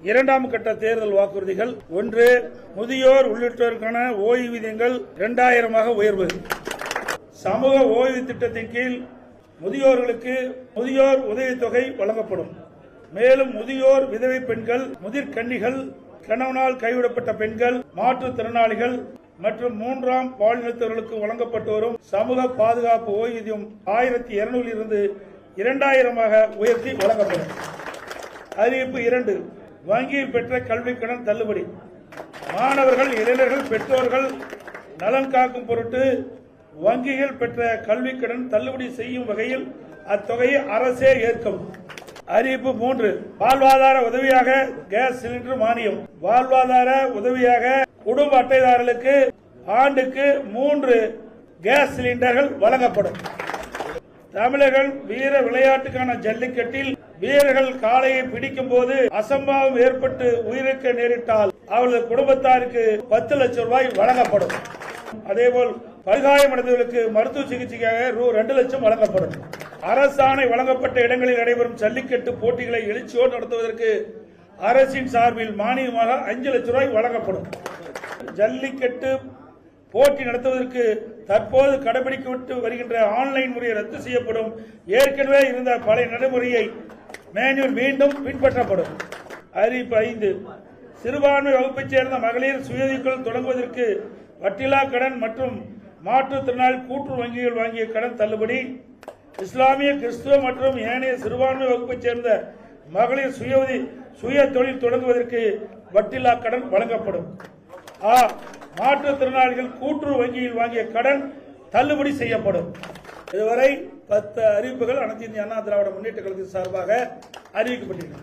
இரண்டாம் கட்ட தேர்தல் வாக்குறுதிகள். ஒன்று, முதியோர் உள்ளிட்டோருக்கான ஓய்வூதியங்கள் 2000 உயர்வு. சமூக ஓய்வு திட்டத்தின் கீழ் முதியோர்களுக்கு முதியோர் உதவித்தொகை வழங்கப்படும். மேலும் முதியோர் விதவை பெண்கள், முதிர்கன்னிகள், கணவனால் கைவிடப்பட்ட பெண்கள், மாற்றுத்திறனாளிகள் மற்றும் மூன்றாம் பாலினத்தவர்களுக்கு வழங்கப்பட்டு வரும் சமூக பாதுகாப்பு ஓய்வூதியம் 1200 இருந்து 2000 உயர்த்தி வழங்கப்படும். அறிவிப்பு 2, வங்கியில் பெற்ற கல்விக் கடன் தள்ளுபடி. மாணவர்கள், இளைஞர்கள், பெற்றோர்கள் நலன் காக்கும் பொருட்டு வங்கிகள் பெற்ற கல்விக் கடன் தள்ளுபடி செய்யும் வகையில் அத்தொகையை அரசே ஏற்கும். அறிவிப்பு 3, வாழ்வாதார உதவியாக கேஸ் சிலிண்டர் மானியம். வாழ்வாதார உதவியாக குடும்ப அட்டைதாரர்களுக்கு ஆண்டுக்கு 3 கேஸ் சிலிண்டர்கள் வழங்கப்படும். தமிழர்கள் வீர விளையாட்டுக்கான ஜல்லிக்கட்டில் வீரர்கள் காளையை பிடிக்கும் போது அசம்பாவம் ஏற்பட்டு உயிரிழக்க நேரிட்டால் அவரது குடும்பத்தாருக்கு 10 லட்சம் ரூபாய் வழங்கப்படும். அதேபோல் படுகாயமடைந்தவர்களுக்கு மருத்துவ சிகிச்சைக்காக ₹2 லட்சம் வழங்கப்படும். அரசாணை வழங்கப்பட்ட இடங்களில் நடைபெறும் ஜல்லிக்கட்டு போட்டிகளை எழுச்சியோடு நடத்துவதற்கு அரசின் சார்பில் மானியமாக 5 லட்சம் ரூபாய் வழங்கப்படும். ஜல்லிக்கட்டு போட்டி நடத்துவதற்கு தற்போது கடைபிடிக்கப்பட்டு வருகின்ற ஆன்லைன் முறையை ரத்து செய்யப்படும். ஏற்கனவே இருந்த பழைய நடைமுறையை மேனுவல் மீண்டும் பின்பற்றப்படும். அறிவிப்பு 5, சிறுபான்மை வகுப்பைச் சேர்ந்த மகளிர் சுயதொழில் தொடங்குவதற்கு வட்டிலா கடன் மற்றும் மாற்றுத்திறனாளி கூட்டுறவு வங்கிகள் வாங்கிய கடன் தள்ளுபடி. இஸ்லாமிய, கிறிஸ்துவ மற்றும் ஏனைய சிறுபான்மை வகுப்பைச் சேர்ந்த மகளிர் சுய தொழில் தொடங்குவதற்கு வட்டிலா கடன் வழங்கப்படும். மாற்றுத்திறனாளிகள் கூட்டுறவு வங்கியில் வாங்கிய கடன் தள்ளுபடி செய்யப்படும். இதுவரை 10 அறிவிப்புகள் அனைத்து இந்திய அண்ணா திராவிட முன்னேற்ற கழகத்தின் சார்பாக அறிவிக்கப்பட்டிருக்கிறது.